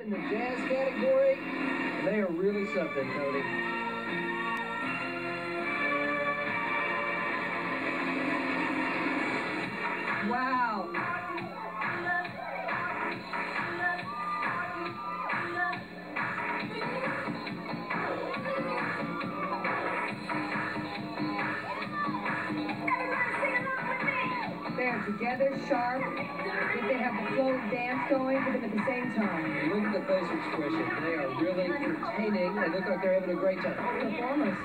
in the jazz category. They are really something, Cody. Wow. They're together, sharp, yet they have the flow of dance going for them at the same time. Look at the facial expression. They are really entertaining. They look like they're having a great time. Performers.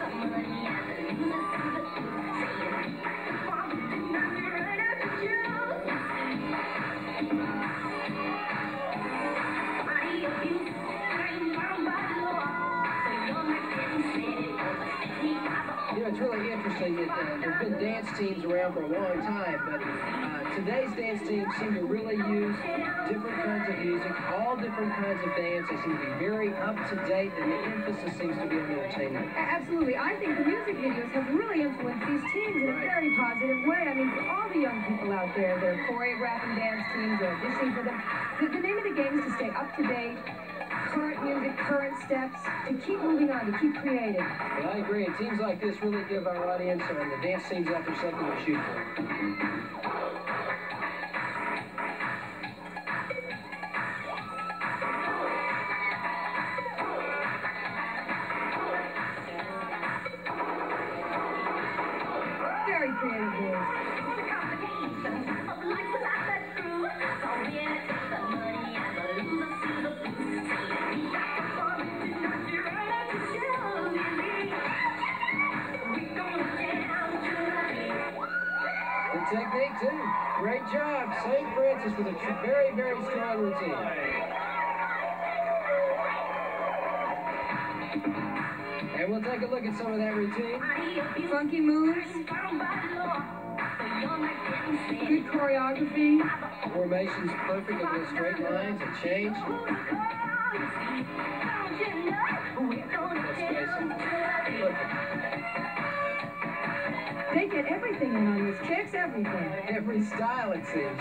You know, it's really interesting that there's been dance teams around for a long time, but today's dance teams seem to really use different kinds of music, all different kinds of dance. They seem to be very up-to-date, and the emphasis seems to be on entertainment. Absolutely. I think the music videos have really influenced these teams in a very positive way. I mean, for all the young people out there, they're choreographing dance teams, they're auditioning for them. The name of the game is to stay up-to-date, current music, current steps, to keep moving on, to keep creating. Well, I agree. Teams like this really give our audience and the dance teams out there something to shoot for. Very creative voice. Good technique, too. Great job. St. Francis with a very, very strong routine. And we'll take a look at some of that routine. Funky moves. Good choreography. Formation's perfect of the straight lines and change. They get everything in on this. Kicks, everything. Every style, it seems.